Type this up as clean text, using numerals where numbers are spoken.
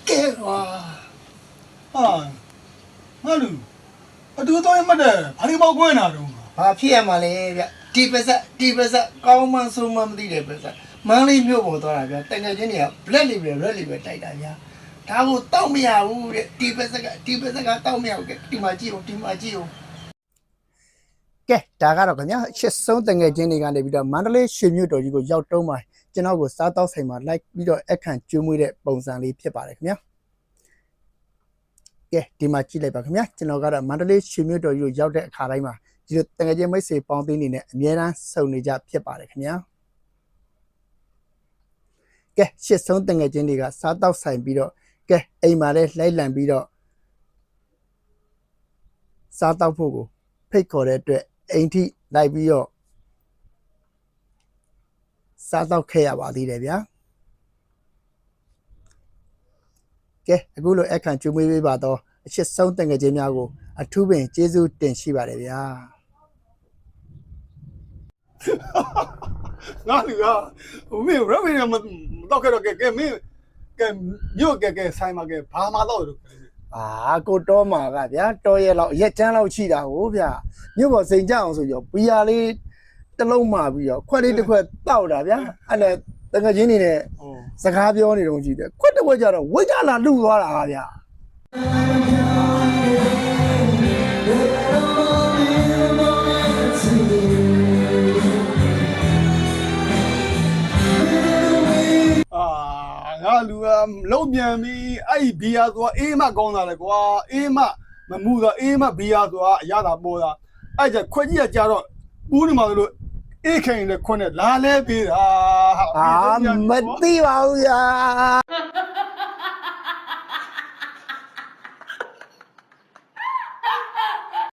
ကဲငါလူအတူတော့မှတ်တယ်ဘာလို့ပေါက်ကွင်းတာတော့ ဘာဖြစ်ရမှာလဲဗျဒီပါစက်ကောင်းမှဆိုမှမသိတယ်ပါစက်မန်းလေးမြို့ပေါ်သွားတာဗျတကယ်ချင်းတွေက black label red label တိုက်တာဗျဒါကိုတောက်မရဘူးတဲ့ဒီပါစက်ကတောက်မရဘူးကဲဒီမှာကြည့်အောင်ကဲဒါကတော့ခင်ဗျာရှစ်ဆုံးတငယ်ချင်းတွေကနေပြီးတော့မန္တလေးရွှေမြို့တော်ကြီးကိုရောက်တုံးပါကျွန်တော်ကိုစားတောက်ဆိုင်မှာ like ပြီးတော့အခန့်ကျွေးမွေးတဲ့ပုံစံလေးဖြစ်ပါတယ်ခင်ဗျာကဲဒီမှာကြည့်လိုက်ပါခင်ဗျာကျွန်တော်ကတော့မန္တလေးရွှေမြို့တော်ကြီးကိုရောက်တဲ့အခါတိုင်းမှာဒီလိုတငယ်ချင်းမိတ်ဆွေပေါင်းသိနေနဲ့အများအားစုံနေကြဖြစ်ပါတယ်ခင်ဗျာကဲရှစ်ဆုံးတငယ်ချင်းတွေကစားတောက်ဆိုင်ပြီးတော့ကဲအိမ်မှာလည်းလိုက်လံပြီးတော့စားတောက်ဖို့ကိုဖိတ်ခေါ်တဲ့အတွက်အိမ်ထိလိုက်ပြီးတော့စားတောက်ခဲ့ရပါသေးတယ်ဗျာကဲအခုလိုအခန့်ကျွေးမွေးပေးပါတော့အချစ်ဆုံးတငယ်ချင်းများကိုအထူးပင်ကျေးဇူးတင်ရှိပါတယ်ဗျာငါလူကမင်းရမင်းမတော့ခဲ့တော့ကဲမင်းကဲမြို့ကဲဆိုင်မှာကဲဘာမှတော့လို့ ကိုတော်မှာကဗျာတော်ရဲ့လောက်ရက်ချမ်းလောက်ရှိတာဟိုဗျာမြို့ပေါ်စိန်ကြအောင်ဆိုရောဘီယာလေးတစ်လုံးမှပြီးတော့ခွက်လေးတစ်ခွက်တောက်တာဗျာအဲ့ဒါတကယ်ချင်းနေနဲ့စကားပြောနေတော့ကြည့်တယ်ခွက်တစ်ခွက်ကြတော့ဝိတ်ကြလာလူသွားတာဗျာငါလူကလုံးပြန်ပြီးအဲ့ဘီယာဆိုတာအေးမကောင်းတာလေကွာအေးမမမှုတာအေးမဘီယာဆိုတာအရသာပေါ်တာအဲ့ကျခွက်ကြီးကကြတော့ပူးနေမှာလို့အေးခိုင်နဲ့ခွနဲ့လာလဲပေးတာမသိပါဘူးဗျာ